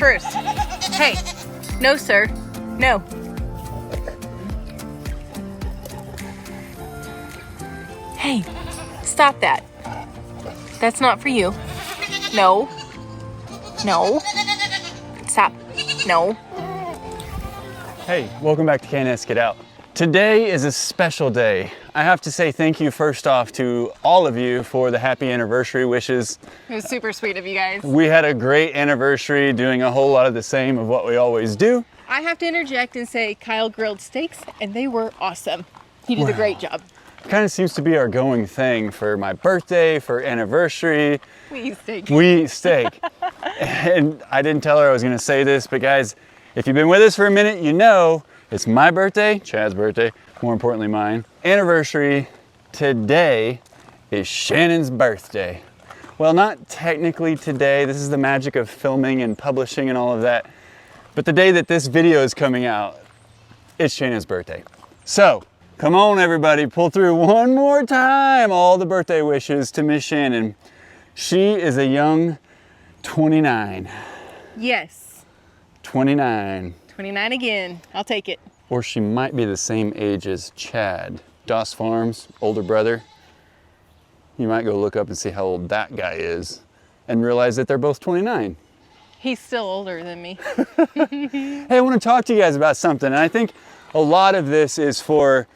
first. Hey, no sir, no. Hey, stop that. That's not for you. No. No. Stop. No. Hey, welcome back to K&S Get Out. Today is a special day. I have to say thank you first off to all of you for the happy anniversary wishes. It was super sweet of you guys. We had a great anniversary doing a whole lot of the same of what we always do. I have to interject and say Kyle grilled steaks and they were awesome. He did a great job. Kind of seems to be our going thing for my birthday, for anniversary. We eat steak. We eat steak. And I didn't tell her I was gonna say this, but guys, if you've been with us for a minute, you know it's my birthday, Chad's birthday, more importantly mine. Anniversary, today is Shannon's birthday. Well, not technically today, this is the magic of filming and publishing and all of that, but the day that this video is coming out, it's Shannon's birthday. So, come on everybody, pull through one more time all the birthday wishes to Miss Shannon. She is a young 29. Yes. 29. 29 again. I'll take it. Or she might be the same age as Chad, Doss Farms' older brother. You might go look up and see how old that guy is and realize that they're both 29. He's still older than me. Hey, I want to talk to you guys about something, and I think a lot of this is for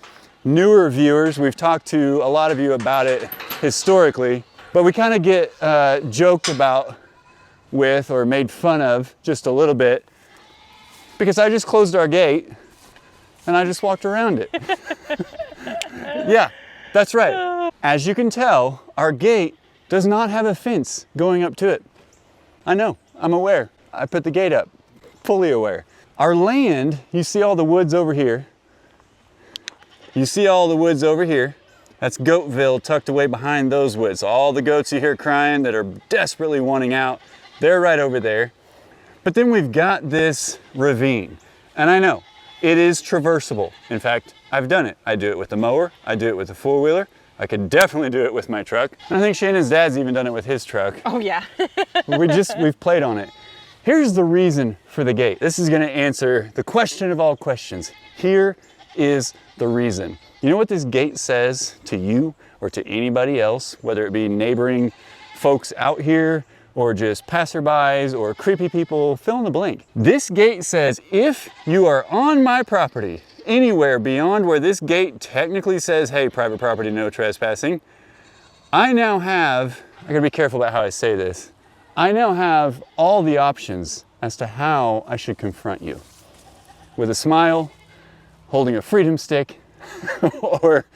newer viewers. We've talked to a lot of you about it historically, but we kind of get joked about with or made fun of just a little bit because I just closed our gate and I just walked around it. Yeah, that's right. As you can tell, our gate does not have a fence going up to it. I know, I'm aware. I put the gate up, fully aware. Our land, you see all the woods over here. You see all the woods over here. That's Goatville tucked away behind those woods. All the goats you hear crying that are desperately wanting out, they're right over there. But then we've got this ravine. And I know, it is traversable. In fact, I've done it. I do it with the mower, I do it with the four-wheeler. I could definitely do it with my truck. And I think Shannon's dad's even done it with his truck. Oh yeah. We've played on it. Here's the reason for the gate. This is gonna answer the question of all questions. Here is the reason. You know what this gate says to you or to anybody else, whether it be neighboring folks out here or just passerbys or creepy people, fill in the blank. This gate says, if you are on my property, anywhere beyond where this gate technically says, hey, private property, no trespassing, I now have, I gotta be careful about how I say this, I now have all the options as to how I should confront you. With a smile, holding a freedom stick, or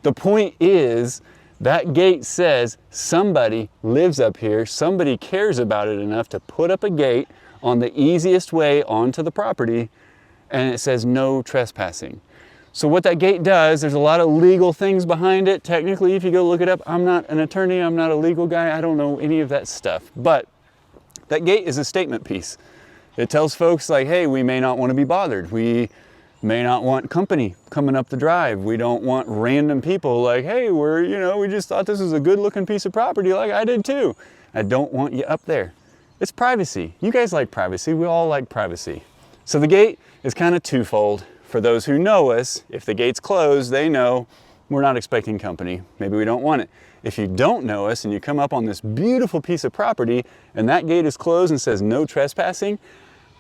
the point is, that gate says somebody lives up here, somebody cares about it enough to put up a gate on the easiest way onto the property, and it says no trespassing. So what that gate does, there's a lot of legal things behind it. Technically, if you go look it up, I'm not an attorney, I'm not a legal guy, I don't know any of that stuff. But that gate is a statement piece. It tells folks like, hey, we may not want to be bothered. We may not want company coming up the drive. We don't want random people like, hey, we just thought this was a good looking piece of property like I did too. I don't want you up there. It's privacy. You guys like privacy. We all like privacy. So the gate is kind of twofold. For those who know us, if the gate's closed, they know we're not expecting company. Maybe we don't want it. If you don't know us and you come up on this beautiful piece of property and that gate is closed and says no trespassing,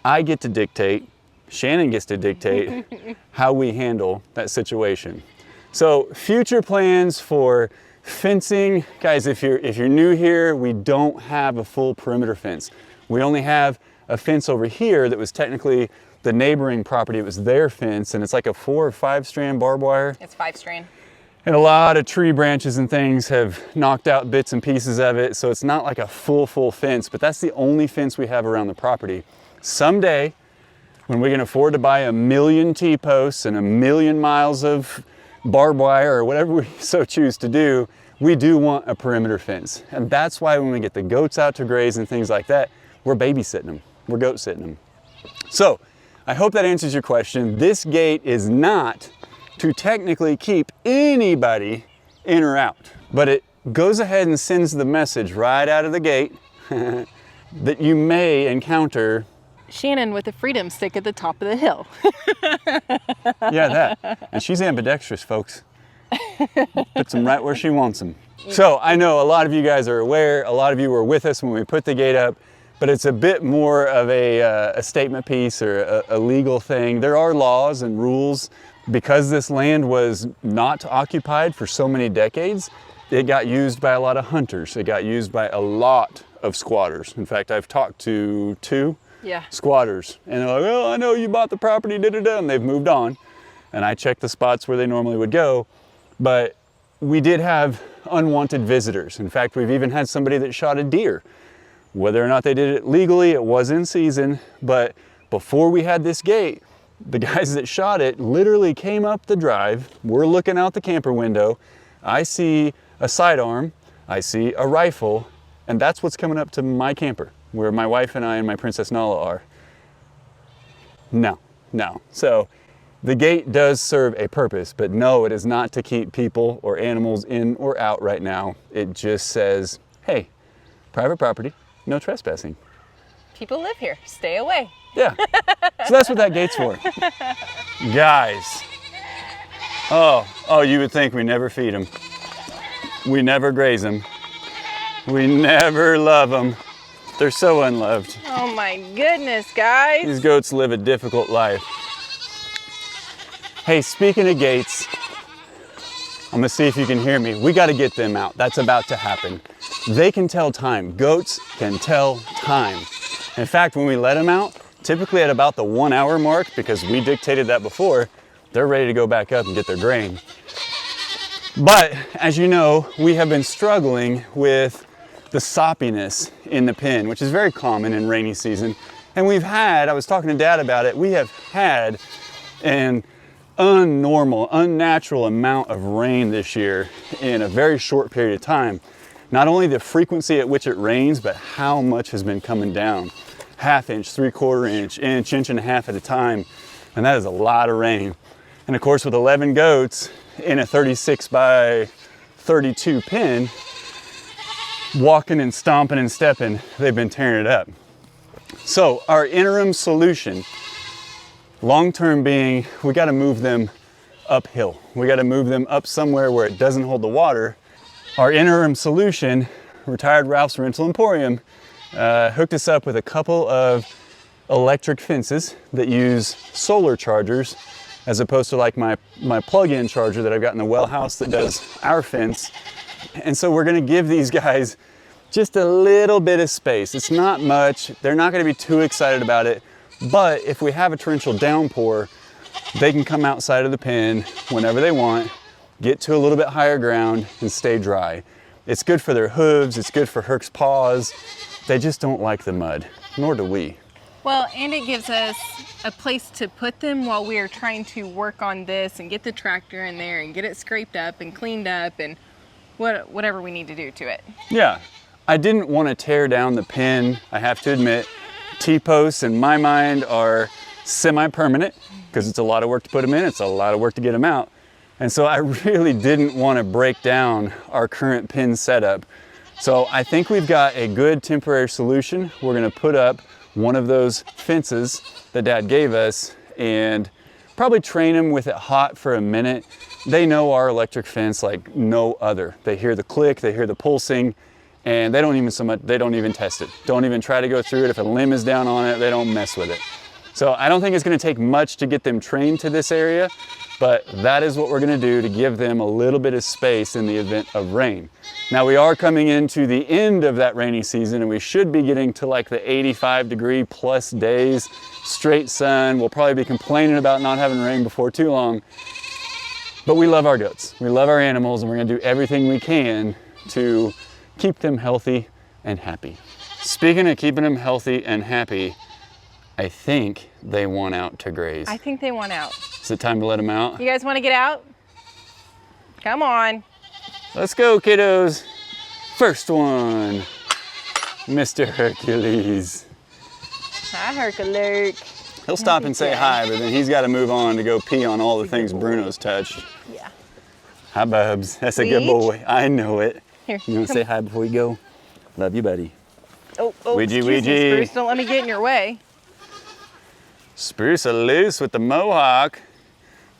I get to dictate, Shannon gets to dictate how we handle that situation. So future plans for fencing, guys, if you're new here, we don't have a full perimeter fence. We only have a fence over here that was technically the neighboring property. It was their fence, and it's like a 4 or 5 strand barbed wire. It's 5 strand. And a lot of tree branches and things have knocked out bits and pieces of it, so it's not like a full fence, but that's the only fence we have around the property. Someday, when we can afford to buy 1 million T-posts and 1 million miles of barbed wire or whatever we so choose to do, we do want a perimeter fence. And that's why when we get the goats out to graze and things like that, we're babysitting them, we're goat sitting them. So I hope that answers your question. This gate is not to technically keep anybody in or out, but it goes ahead and sends the message right out of the gate that you may encounter Shannon with a freedom stick at the top of the hill. Yeah, that. And she's ambidextrous, folks. Puts them right where she wants them. So I know a lot of you guys are aware, a lot of you were with us when we put the gate up, but it's a bit more of a statement piece or a legal thing. There are laws and rules. Because this land was not occupied for so many decades, it got used by a lot of hunters. It got used by a lot of squatters. In fact, I've talked to 2 squatters, and they're like, well, I know you bought the property, and they've moved on. And I checked the spots where they normally would go, but we did have unwanted visitors. In fact, we've even had somebody that shot a deer. Whether or not they did it legally, it was in season, but before we had this gate, the guys that shot it literally came up the drive. We're looking out the camper window. I see a sidearm, I see a rifle, and that's what's coming up to my camper, where my wife and I and my Princess Nala are. No. So the gate does serve a purpose, but no, it is not to keep people or animals in or out right now. It just says, hey, private property, no trespassing. People live here, stay away. Yeah, so that's what that gate's for. Guys, oh, you would think we never feed them. We never graze them. We never love them. They're so unloved. Oh my goodness, guys. These goats live a difficult life. Hey, speaking of gates, I'm gonna see if you can hear me. We gotta get them out. That's about to happen. They can tell time. Goats can tell time. In fact, when we let them out, typically at about the 1 hour mark, because we dictated that before, they're ready to go back up and get their grain. But as you know, we have been struggling with the soppiness in the pen, which is very common in rainy season. And I was talking to Dad about it, we have had an unnatural amount of rain this year in a very short period of time. Not only the frequency at which it rains, but how much has been coming down. 1/2 inch, 3/4 inch, inch and a half at a time. And that is a lot of rain. And of course, with 11 goats in a 36 by 32 pen, walking and stomping and stepping, they've been tearing it up. So our interim solution, long-term being, we gotta move them uphill. We gotta move them up somewhere where it doesn't hold the water. Our interim solution, Retired Ralph's Rental Emporium, hooked us up with a couple of electric fences that use solar chargers as opposed to like my plug-in charger that I've got in the well house that does our fence. And so we're gonna give these guys just a little bit of space. It's not much. They're not gonna be too excited about it. But if we have a torrential downpour, they can come outside of the pen whenever they want, get to a little bit higher ground and stay dry. It's good for their hooves, it's good for Herc's paws. They just don't like the mud, nor do we. Well, and it gives us a place to put them while we are trying to work on this and get the tractor in there and get it scraped up and cleaned up and whatever we need to do to it. Yeah, I didn't want to tear down the pen, I have to admit. T-posts in my mind are semi-permanent because it's a lot of work to put them in, it's a lot of work to get them out. And so I really didn't want to break down our current pen setup. So I think we've got a good temporary solution. We're going to put up one of those fences that Dad gave us and probably train them with it hot for a minute. They know our electric fence like no other. They hear the click, they hear the pulsing, and they don't even test it. Don't even try to go through it. If a limb is down on it, they don't mess with it. So I don't think it's going to take much to get them trained to this area, but that is what we're going to do to give them a little bit of space in the event of rain. Now we are coming into the end of that rainy season and we should be getting to like the 85-degree plus days, straight sun. We'll probably be complaining about not having rain before too long, but we love our goats. We love our animals and we're going to do everything we can to keep them healthy and happy. Speaking of keeping them healthy and happy, I think they want out to graze. I think they want out. Is it time to let them out? You guys want to get out? Come on. Let's go, kiddos. First one, Mr. Hercules. Hi, Hercules. He'll stop and say hi, but then he's got to move on to go pee on all the things Bruno's touched. Yeah. Hi, Bubs. That's a good boy. I know it. Here. You want to say hi before you go? Love you, buddy. Oh, Ouija, excuse me, Ouija. Spruce, don't let me get in your way. Spruce loose with the mohawk.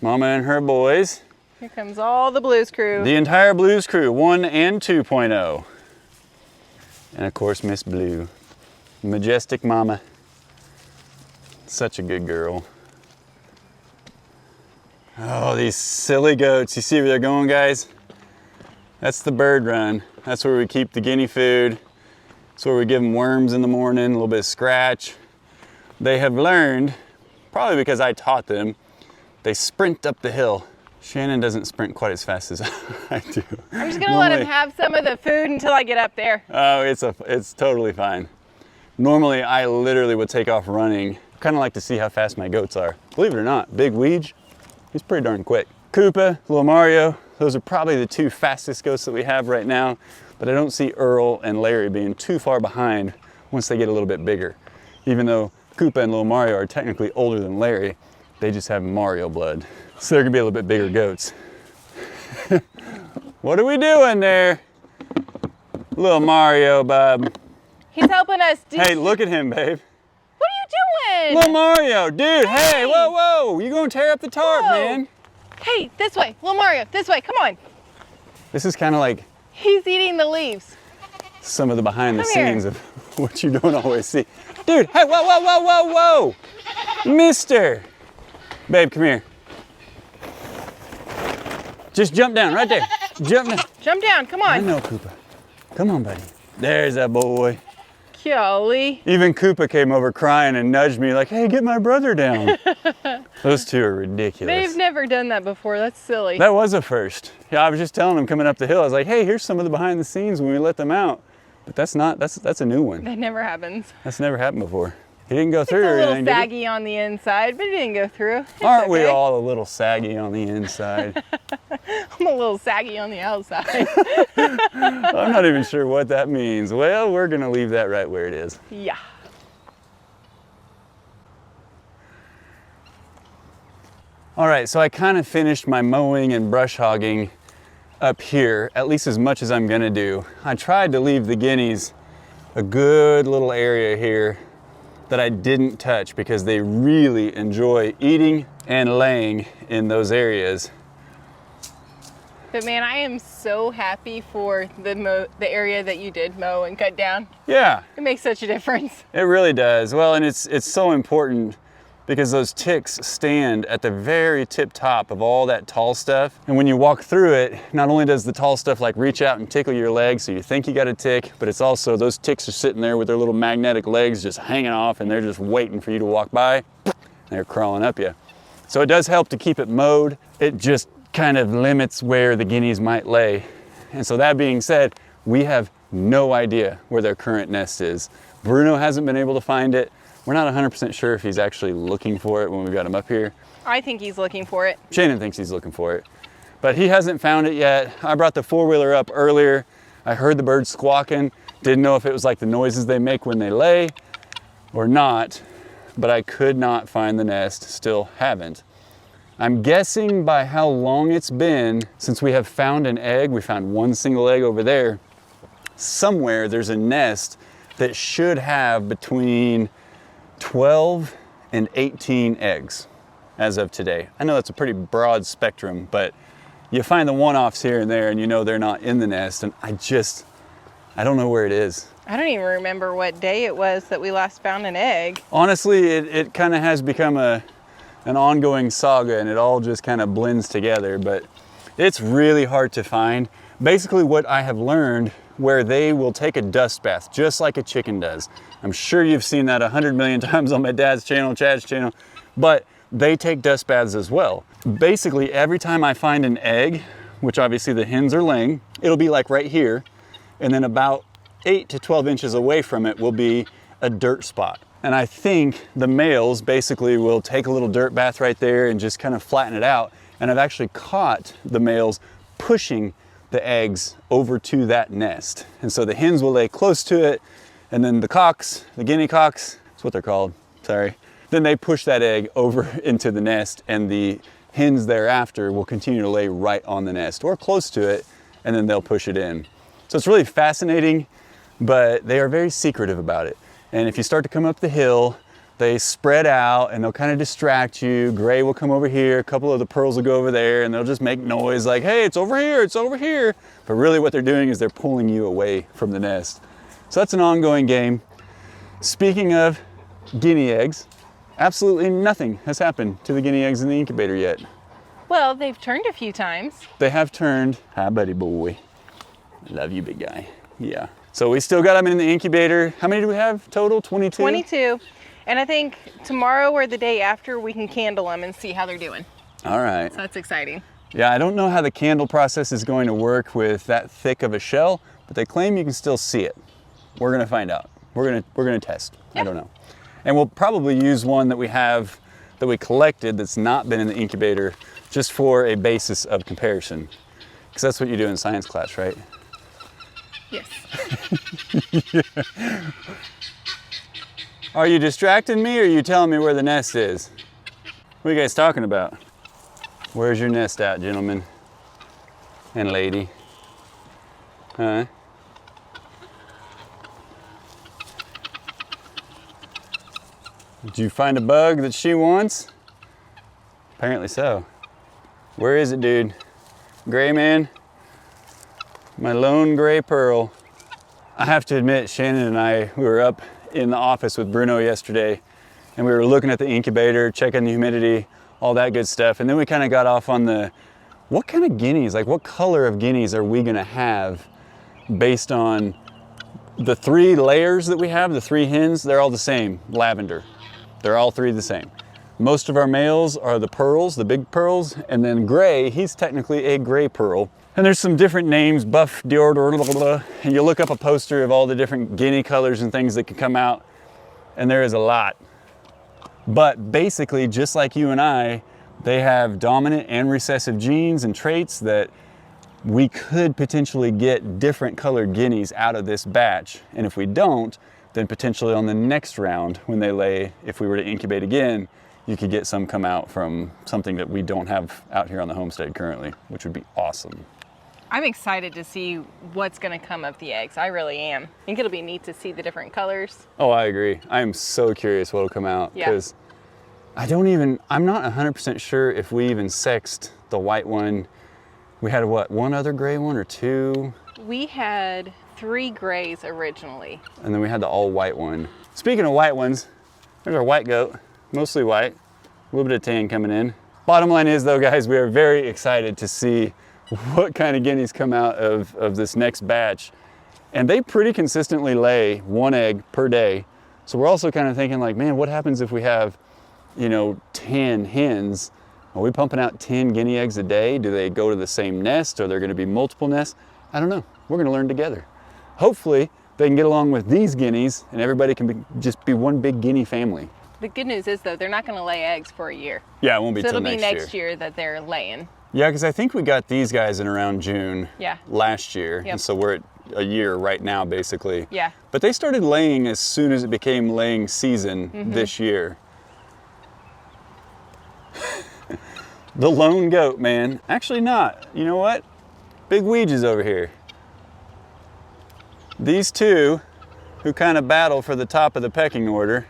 Mama and her boys. Here comes all the Blues crew. The entire Blues crew, 1 and 2.0. And of course, Miss Blue. Majestic mama. Such a good girl. Oh, these silly goats. You see where they're going, guys? That's the bird run. That's where we keep the guinea food. That's where we give them worms in the morning, a little bit of scratch. They have learned, probably because I taught them, they sprint up the hill. Shannon doesn't sprint quite as fast as I do. I'm just gonna let him have some of the food until I get up there. Oh, it's totally fine. Normally, I literally would take off running. Kind of like to see how fast my goats are. Believe it or not, Big Weege, he's pretty darn quick. Koopa, Little Mario, those are probably the 2 fastest goats that we have right now, but I don't see Earl and Larry being too far behind once they get a little bit bigger. Even though Koopa and Little Mario are technically older than Larry, they just have Mario blood. So they're gonna be a little bit bigger goats. What are we doing there? Little Mario, bub. He's helping us. Hey, look at him, babe. What are you doing? Little Mario, dude, hey, whoa, whoa. You gonna tear up the tarp, Whoa. man. Hey, this way. Little Mario, this way, come on. This is kind of like He's eating the leaves. some of the behind the Come here. scenes of what you don't always see. Dude, hey, whoa, whoa, whoa, whoa, whoa. Mister. Babe, come here. Just jump down right there. Jump down. Jump down, come I on. know, Koopa. Come on, buddy. There's that boy. Golly. Even Koopa came over crying and nudged me like, hey, get my brother down. Those 2 are ridiculous. They've never done that before. That's silly. That was a first. Yeah, I was just telling them coming up the hill, I was like, hey, here's some of the behind the scenes when we let them out. But that's a new one. That never happens. That's never happened before. He didn't go through It's a or little anything, did he? saggy on the inside, but it didn't go through. It's Aren't we okay. all a little saggy on the inside? I'm a little saggy on the outside. I'm not even sure what that means. Well, we're gonna leave that right where it is. Yeah. All right, so I kind of finished my mowing and brush hogging up here, at least as much as I'm gonna do. I tried to leave the guineas a good little area here that I didn't touch because they really enjoy eating and laying in those areas. But man, I am so happy for the area that you did mow and cut down. Yeah, It makes such a difference. it really does. Well, and it's so important because those ticks stand at the very tip top of all that tall stuff. And when you walk through it, not only does the tall stuff like reach out and tickle your legs so you think you got a tick, but it's also those ticks are sitting there with their little magnetic legs just hanging off and they're just waiting for you to walk by. And they're crawling up you. So it does help to keep it mowed. It just kind of limits where the guineas might lay. And so that being said, we have no idea where their current nest is. Bruno hasn't been able to find it. We're not 100% sure if he's actually looking for it when we've got him up here. I think he's looking for it. Shannon thinks he's looking for it, but he hasn't found it yet. I brought the 4-wheeler up earlier. I heard the birds squawking. Didn't know if it was like the noises they make when they lay or not, but I could not find the nest, still haven't. I'm guessing by how long it's been since we have found an egg. We found one single egg over there. Somewhere there's a nest that should have between 12 and 18 eggs as of today. I know that's a pretty broad spectrum, but you find the one-offs here and there and you know they're not in the nest, and I don't know where it is. I don't even remember what day it was that we last found an egg. Honestly, it kind of has become an ongoing saga and it all just kind of blends together, but it's really hard to find. Basically what I have learned, where they will take a dust bath just like a chicken does. I'm sure you've seen that 100 million times on my dad's channel, Chad's channel, but they take dust baths as well. Basically, every time I find an egg, which obviously the hens are laying, it'll be like right here, and then about 8 to 12 inches away from it will be a dirt spot. And I think the males basically will take a little dirt bath right there and just kind of flatten it out. And I've actually caught the males pushing the eggs over to that nest. And so the hens will lay close to it, and then the cocks, the guinea cocks, that's what they're called, sorry. Then they push that egg over into the nest, and the hens thereafter will continue to lay right on the nest or close to it, and then they'll push it in. So it's really fascinating, but they are very secretive about it. And if you start to come up the hill, they spread out and they'll kind of distract you. Gray will come over here, a couple of the pearls will go over there, and they'll just make noise like, hey, it's over here, it's over here. But really what they're doing is they're pulling you away from the nest. So that's an ongoing game. Speaking of guinea eggs, absolutely nothing has happened to the guinea eggs in the incubator yet. Well, they've turned a few times. They have turned. Hi, buddy boy. Love you, big guy. Yeah. So we still got them in the incubator. How many do we have total? 22? 22. And I think tomorrow or the day after we can candle them and see how they're doing. All right. So that's exciting. Yeah, I don't know how the candle process is going to work with that thick of a shell, but they claim you can still see it. We're gonna find out. We're gonna test. Yeah. I don't know. And we'll probably use one that we have, that we collected that's not been in the incubator, just for a basis of comparison. Because that's what you do in science class, right? Yes. Yeah. Are you distracting me or are you telling me where the nest is? What are you guys talking about? Where's your nest at, gentlemen and lady? Huh? Did you find a bug that she wants? Apparently so. Where is it, dude? Gray man? My lone gray pearl. I have to admit, Shannon and I, we were up in the office with Bruno yesterday and we were looking at the incubator, checking the humidity, all that good stuff. And then we kind of got off on the, what kind of guineas, like what color of guineas are we gonna have based on the 3 layers that we have, the 3 hens, they're all the same, lavender. They're all 3 the same. Most of our males are the pearls, the big pearls, and then gray, he's technically a gray pearl. And there's some different names, buff, dior, and you look up a poster of all the different guinea colors and things that can come out, and there is a lot. But basically, just like you and I, they have dominant and recessive genes and traits that we could potentially get different colored guineas out of this batch. And if we don't, then potentially on the next round when they lay, if we were to incubate again, you could get some come out from something that we don't have out here on the homestead currently, which would be awesome. I'm excited to see what's going to come of the eggs. I really am. I think it'll be neat to see the different colors. Oh, I agree. I am so curious what'll come out because I'm not 100% sure if we even sexed the white one. We had what, 1 other gray one or 2? We had 3 grays originally. And then we had the all white one. Speaking of white ones, there's our white goat, mostly white, a little bit of tan coming in. Bottom line is though, guys, we are very excited to see what kind of guineas come out of this next batch. And they pretty consistently lay 1 egg per day. So we're also kind of thinking like, man, what happens if we have, 10 hens? Are we pumping out 10 guinea eggs a day? Do they go to the same nest? Are there going to be multiple nests? I don't know. We're going to learn together. Hopefully they can get along with these guineas and everybody can just be one big guinea family. The good news is though, they're not going to lay eggs for a year. Yeah, it won't be till next year. So it'll be next year that they're laying. Yeah, because I think we got these guys in around June last year. Yep. And so we're at a year right now, basically. Yeah. But they started laying as soon as it became laying season this year. The lone goat, man. Actually not. You know what? Big Ouija's over here. These 2, who kind of battle for the top of the pecking order,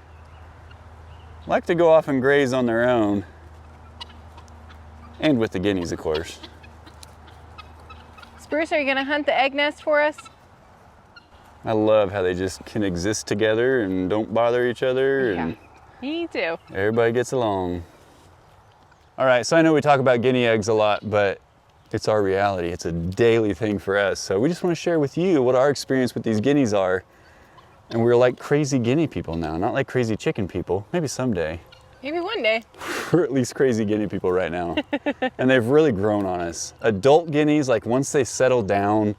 like to go off and graze on their own. And with the guineas, of course. Spruce, are you gonna hunt the egg nest for us? I love how they just can exist together and don't bother each other. Yeah, and me too. Everybody gets along. All right, so I know we talk about guinea eggs a lot, but it's our reality. It's a daily thing for us. So we just want to share with you what our experience with these guineas are. And we're like crazy guinea people now, not like crazy chicken people. Maybe someday. Maybe one day. We're at least crazy guinea people right now. And they've really grown on us. Adult guineas, like once they settle down,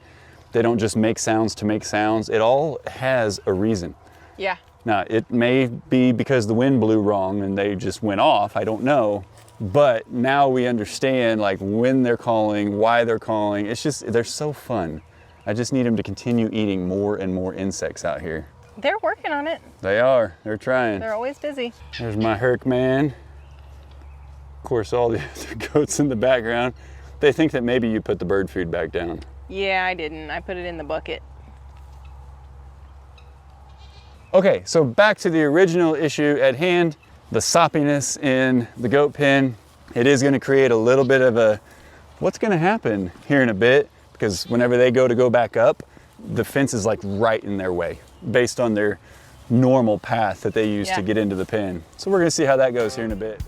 they don't just make sounds to make sounds. It all has a reason. Yeah. Now, it may be because the wind blew wrong and they just went off, I don't know. But now we understand like when they're calling, why they're calling. It's just, they're so fun. I just need them to continue eating more and more insects out here. They're working on it. They are, they're trying. They're always busy. There's my herc man. Of course, all the other goats in the background. They think that maybe you put the bird food back down. Yeah, I didn't. I put it in the bucket. Okay, so back to the original issue at hand, the soppiness in the goat pen. It is gonna create a little bit of a, what's gonna happen here in a bit, because whenever they go back up, the fence is like right in their way based on their normal path that they use to get into the pen. So we're gonna see how that goes here in a bit.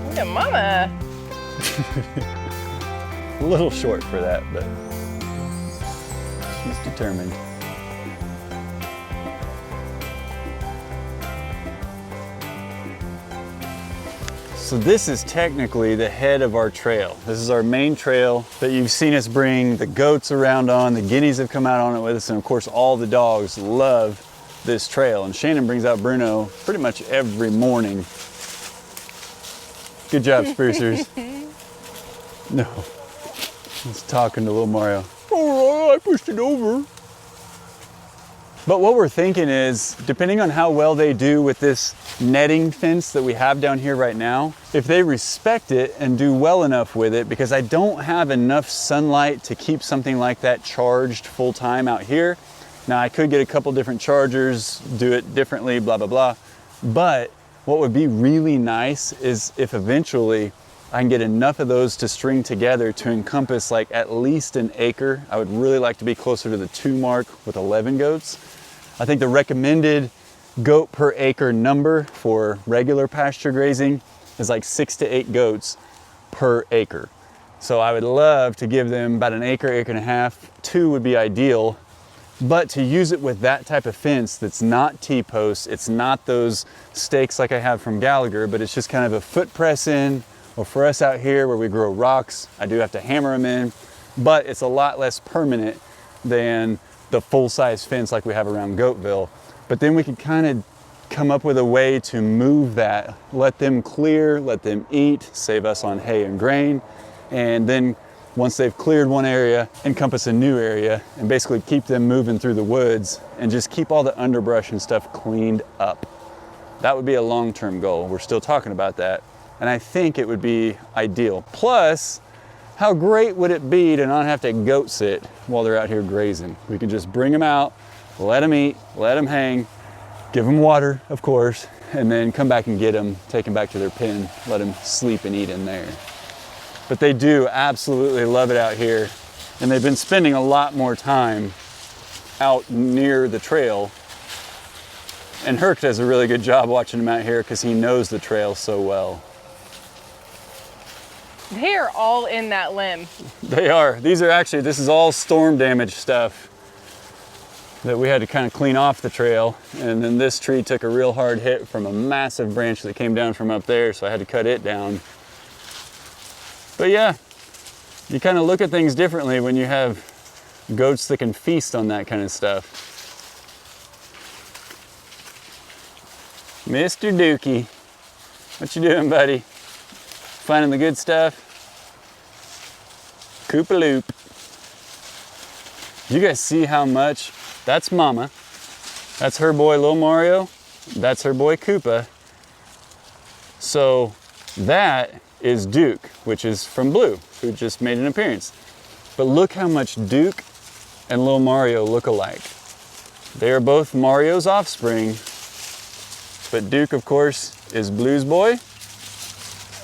Look at Mama. A little short for that, but she's determined. So this is technically the head of our trail. This is our main trail that you've seen us bring the goats around on. The guineas have come out on it with us, and of course all the dogs love this trail. And Shannon brings out Bruno pretty much every morning. Good job, sprucers. No, he's talking to little Mario. Oh, I pushed it over. But what we're thinking is, depending on how well they do with this netting fence that we have down here right now, if they respect it and do well enough with it, because I don't have enough sunlight to keep something like that charged full time out here. Now I could get a couple different chargers, do it differently, blah, blah, blah. But what would be really nice is if eventually I can get enough of those to string together to encompass like at least an acre. I would really like to be closer to the 2 mark with 11 goats. I think the recommended goat per acre number for regular pasture grazing is like 6 to 8 goats per acre. So I would love to give them about an acre, acre and a half. 2 would be ideal. But to use it with that type of fence that's not T-posts, it's not those stakes like I have from Gallagher, but it's just kind of a foot press in, or for us out here where we grow rocks, I do have to hammer them in, but it's a lot less permanent than the full-size fence like we have around Goatville. But then we could kind of come up with a way to move that, let them clear, let them eat, save us on hay and grain, and then once they've cleared one area, encompass a new area, and basically keep them moving through the woods and just keep all the underbrush and stuff cleaned up. That would be a long-term goal. We're still talking about that. And I think it would be ideal. Plus, how great would it be to not have to goat sit while they're out here grazing? We can just bring them out, let them eat, let them hang, give them water, of course, and then come back and get them, take them back to their pen, let them sleep and eat in there. But they do absolutely love it out here. And they've been spending a lot more time out near the trail. And Herc does a really good job watching them out here because he knows the trail so well. They are all in that limb. They are. These are actually, this is all storm damage stuff that we had to kind of clean off the trail. And then this tree took a real hard hit from a massive branch that came down from up there, so I had to cut it down. But yeah, you kind of look at things differently when you have goats that can feast on that kind of stuff. Mr. Dookie, what you doing, buddy? Finding the good stuff? Koopaloop. You guys see how much? That's Mama. That's her boy, Lil Mario. That's her boy, Koopa. So that is Duke, which is from Blue, who just made an appearance. But look how much Duke and Lil Mario look alike. They are both Mario's offspring, but Duke, of course, is Blue's boy,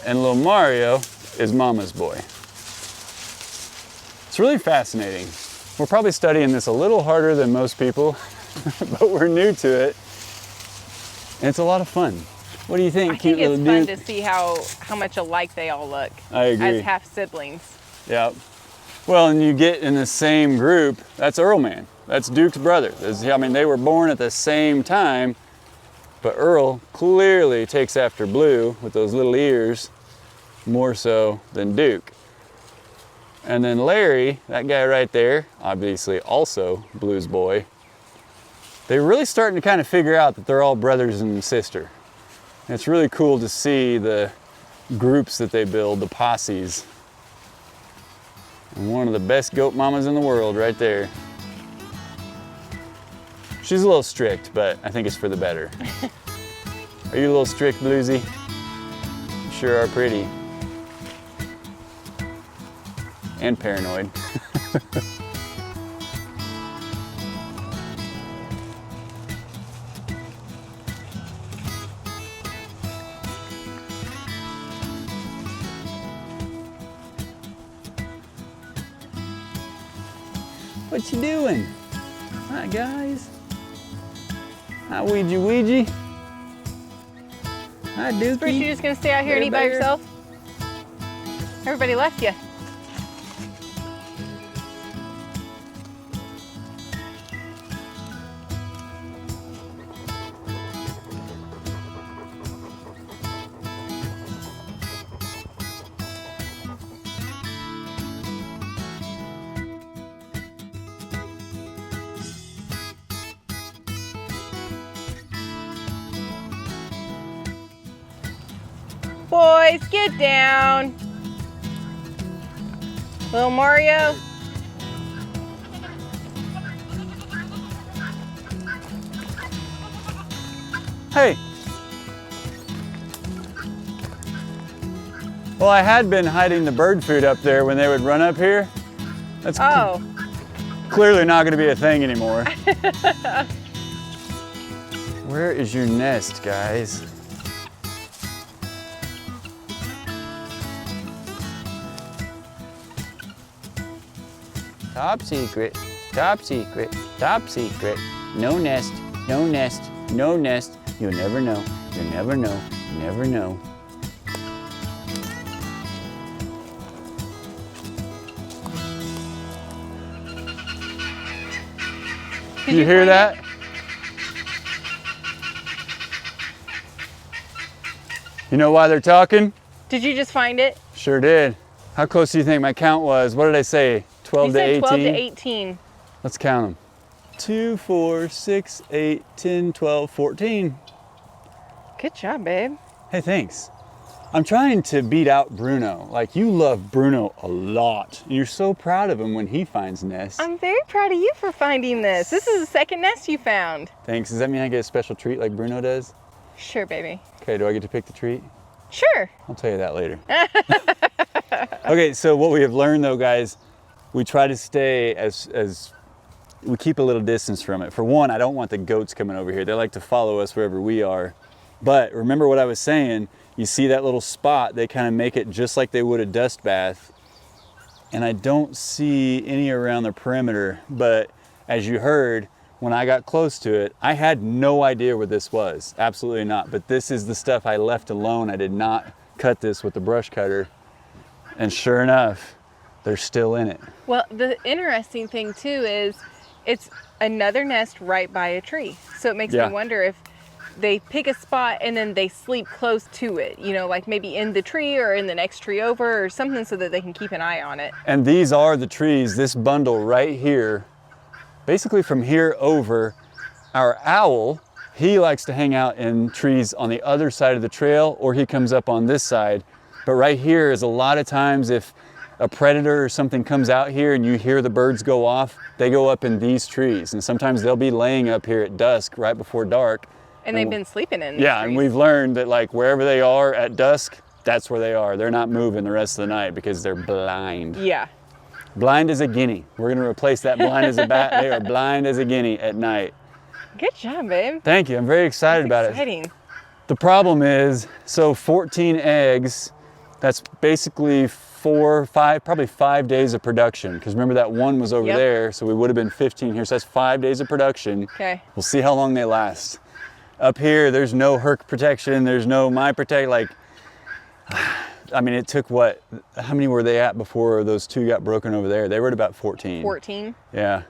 and Lil Mario is Mama's boy. It's really fascinating. We're probably studying this a little harder than most people, but we're new to it, and it's a lot of fun. What do you think, cute little dude? I think it's fun to see how much alike they all look. I agree. As half siblings. Yeah. Well, and you get in the same group, that's Earl Man. That's Duke's brother. I mean, they were born at the same time, but Earl clearly takes after Blue with those little ears more so than Duke. And then Larry, that guy right there, obviously also Blue's boy. They're really starting to kind of figure out that they're all brothers and sister. It's really cool to see the groups that they build, the posses. And one of the best goat mamas in the world right there. She's a little strict, but I think it's for the better. Are you a little strict, Bluesy? You sure are pretty. And paranoid. What you doing? Hi, guys. Hi, Ouija. Hi, Dookie. First, you're just gonna stay out here and eat by yourself? Everybody left you. Boys, get down. Little Mario. Hey. Well, I had been hiding the bird food up there when they would run up here. That's clearly not going to be a thing anymore. Where is your nest, guys? Top secret, top secret, top secret. No nest, no nest, no nest. You'll never know, you'll never know, you never know. Did you hear that? You know why they're talking? Did you just find it? Sure did. How close do you think my count was? What did I say? 12 to 18? 12 to 18. Let's count them. 2, 4, 6, 8, 10, 12, 14. Good job, babe. Hey, thanks. I'm trying to beat out Bruno. Like, you love Bruno a lot. And you're so proud of him when he finds nests. I'm very proud of you for finding this. This is the second nest you found. Thanks. Does that mean I get a special treat like Bruno does? Sure, baby. Okay, do I get to pick the treat? Sure. I'll tell you that later. Okay, so what we have learned though, guys, we try to stay as we keep a little distance from it. For one, I don't want the goats coming over here. They like to follow us wherever we are. But remember what I was saying, you see that little spot, they kind of make it just like they would a dust bath. And I don't see any around the perimeter, but as you heard, when I got close to it, I had no idea where this was, absolutely not. But this is the stuff I left alone. I did not cut this with the brush cutter. And sure enough, they're still in it. Well, the interesting thing too is it's another nest right by a tree. So it makes me wonder if they pick a spot and then they sleep close to it, you know, like maybe in the tree or in the next tree over or something so that they can keep an eye on it. And these are the trees, this bundle right here, basically from here over. Our owl, he likes to hang out in trees on the other side of the trail, or he comes up on this side. But right here is a lot of times if a predator or something comes out here and you hear the birds go off, they go up in these trees. And sometimes they'll be laying up here at dusk, right before dark. And they've been sleeping in these Yeah, trees. and we've learned that like wherever they are at dusk, that's where they are. They're not moving the rest of the night because they're blind. Yeah. Blind as a guinea. We're gonna replace that blind as a bat. They are blind as a guinea at night. Good job, babe. Thank you, I'm very excited about it. The problem is, so 14 eggs, that's basically 4, 5, probably 5 days of production. Because remember that one was over there, so we would have been 15 here. So that's 5 days of production. Okay. We'll see how long they last. Up here, there's no herc protection. There's no my protect. Like, I mean, it took what? How many were they at before those two got broken over there? They were at about 14. 14. Yeah.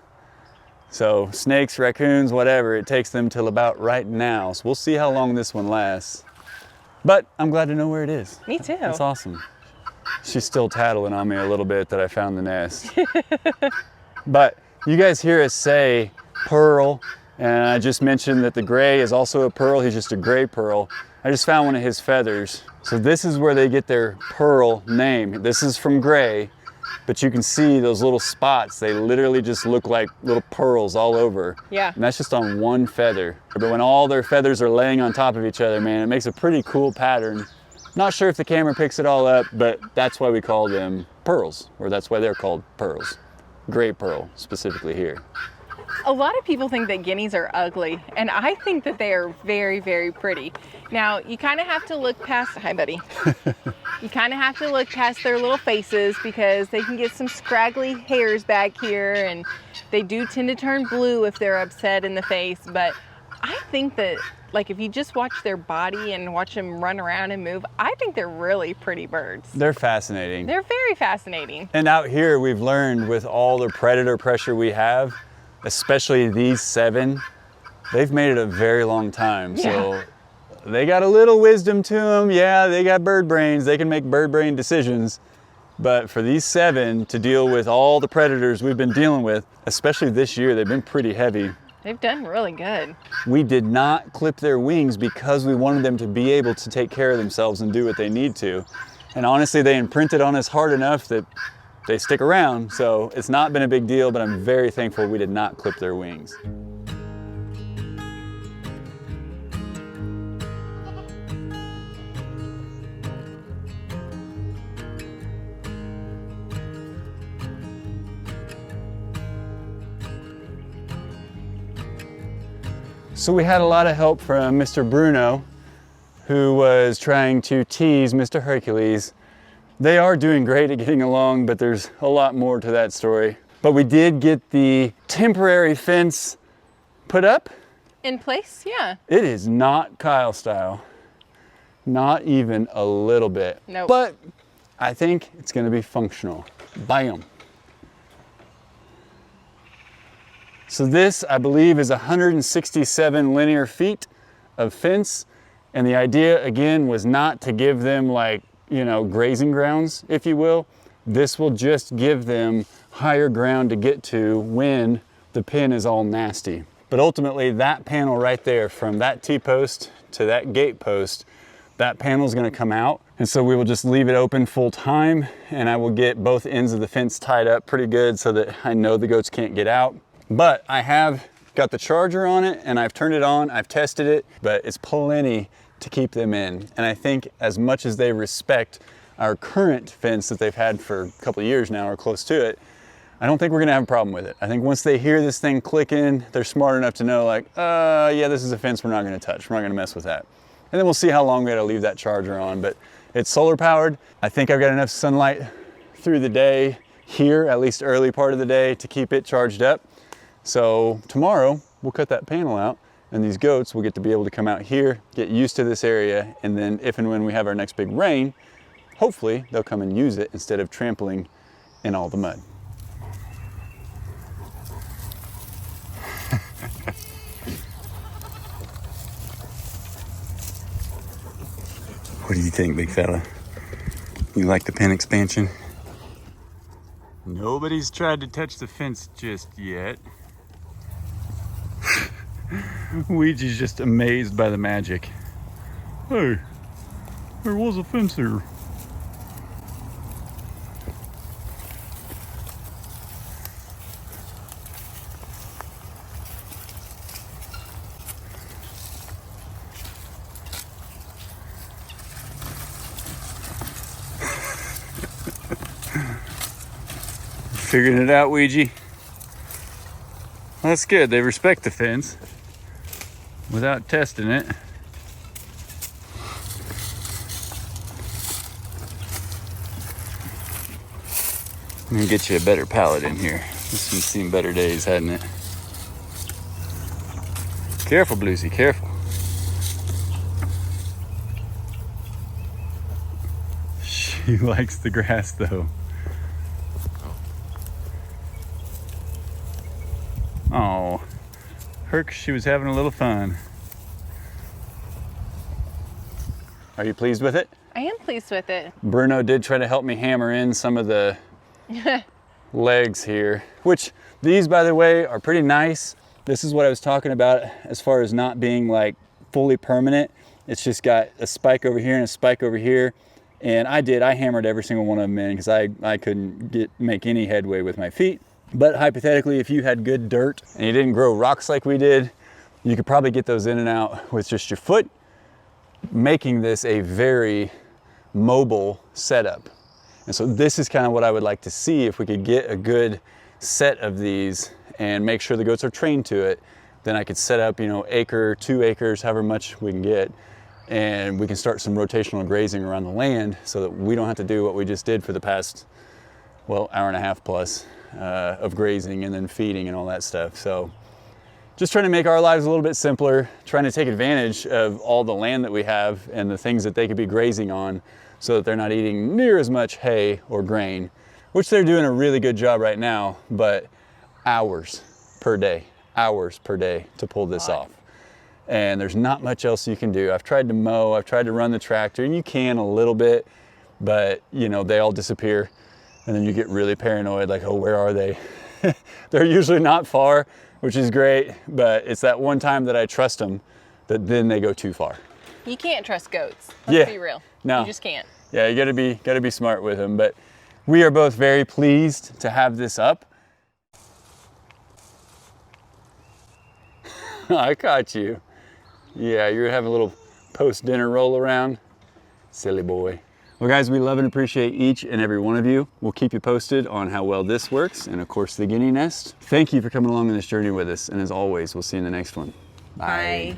So snakes, raccoons, whatever, it takes them till about right now. So we'll see how long this one lasts. But I'm glad to know where it is. Me too. That's awesome. She's still tattling on me a little bit that I found the nest. But you guys hear us say pearl, and I just mentioned that the gray is also a pearl. He's just a gray pearl. I just found one of his feathers. So this is where they get their pearl name. This is from gray, but you can see those little spots. They literally just look like little pearls all over. Yeah. And that's just on one feather. But when all their feathers are laying on top of each other, man, it makes a pretty cool pattern. Not sure if the camera picks it all up, but that's why we call them pearls, or that's why they're called pearls. Gray pearl, specifically here. A lot of people think that guineas are ugly, and I think that they are very, very pretty. Now, you kind of have to look past, hi buddy. You kind of have to look past their little faces because they can get some scraggly hairs back here, and they do tend to turn blue if they're upset in the face. But I think that, like, if you just watch their body and watch them run around and move, I think they're really pretty birds. They're fascinating. They're very fascinating. And out here, we've learned with all the predator pressure we have, especially these 7, they've made it a very long time. Yeah. So they got a little wisdom to them. Yeah, they got bird brains. They can make bird brain decisions. But for these 7 to deal with all the predators we've been dealing with, especially this year, they've been pretty heavy. They've done really good. We did not clip their wings because we wanted them to be able to take care of themselves and do what they need to. And honestly, they imprinted on us hard enough that they stick around. So it's not been a big deal, but I'm very thankful we did not clip their wings. So we had a lot of help from Mr. Bruno, who was trying to tease Mr. Hercules. They are doing great at getting along, but there's a lot more to that story. But we did get the temporary fence put up. In place, yeah. It is not Kyle style. Not even a little bit. Nope. But I think it's gonna be functional. Bam. So this, I believe, is 167 linear feet of fence. And the idea, again, was not to give them like, you know, grazing grounds, if you will. This will just give them higher ground to get to when the pin is all nasty. But ultimately, that panel right there, from that T-post to that gate post, that panel is gonna come out. And so we will just leave it open full time, and I will get both ends of the fence tied up pretty good so that I know the goats can't get out. But I have got the charger on it and I've turned it on, I've tested it, but it's plenty to keep them in. And I think as much as they respect our current fence that they've had for a couple of years now or close to it, I don't think we're gonna have a problem with it. I think once they hear this thing clicking, they're smart enough to know like, yeah, this is a fence we're not gonna touch. We're not gonna mess with that. And then we'll see how long we gotta leave that charger on, but it's solar powered. I think I've got enough sunlight through the day here, at least early part of the day, to keep it charged up. So tomorrow we'll cut that panel out and these goats will get to be able to come out here, get used to this area, and then if and when we have our next big rain, hopefully they'll come and use it instead of trampling in all the mud. What do you think, big fella? You like the pen expansion? Nobody's tried to touch the fence just yet. Ouija's just amazed by the magic. Hey, there was a fence here. Figuring it out, Ouija. That's good. They respect the fence without testing it. I'm gonna get you a better pallet in here. This one's seen better days, hadn't it? Careful, Bluesy, careful. She likes the grass though. Oh, Herc, she was having a little fun. Are you pleased with it? I am pleased with it. Bruno did try to help me hammer in some of the legs here, which these, by the way, are pretty nice. This is what I was talking about as far as not being like fully permanent. It's just got a spike over here and a spike over here. And I hammered every single one of them in because I couldn't make any headway with my feet. But hypothetically, if you had good dirt and you didn't grow rocks like we did, you could probably get those in and out with just your foot, making this a very mobile setup. And so this is kind of what I would like to see, if we could get a good set of these and make sure the goats are trained to it. Then I could set up, you know, acre, 2 acres, however much we can get, and we can start some rotational grazing around the land so that we don't have to do what we just did for the past, well, hour and a half plus of grazing and then feeding and all that stuff. So just trying to make our lives a little bit simpler, trying to take advantage of all the land that we have and the things that they could be grazing on so that they're not eating near as much hay or grain, which they're doing a really good job right now, but hours per day to pull this off. And there's not much else you can do. I've tried to mow, I've tried to run the tractor, and you can a little bit, but you know, they all disappear. And then you get really paranoid, like, oh, where are they? They're usually not far, which is great, but it's that one time that I trust them that then they go too far. You can't trust goats. Let's be real. No. You just can't. Yeah, you gotta be smart with them. But we are both very pleased to have this up. I caught you. Yeah, you're having a little post-dinner roll around. Silly boy. Well guys, we love and appreciate each and every one of you. We'll keep you posted on how well this works and of course the guinea nest. Thank you for coming along on this journey with us, and as always, we'll see you in the next one. Bye.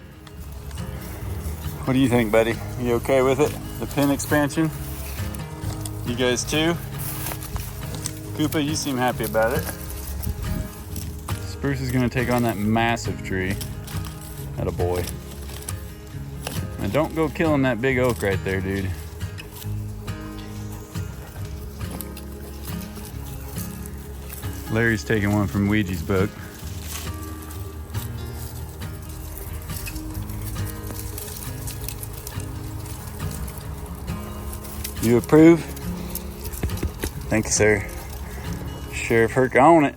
What do you think, buddy? You okay with it? The pen expansion? You guys too? Koopa, you seem happy about it. Spruce is gonna take on that massive tree. Atta boy. And don't go killing that big oak right there, dude. Larry's taking one from Ouija's book. You approve? Thank you, sir. Sheriff Herc on it.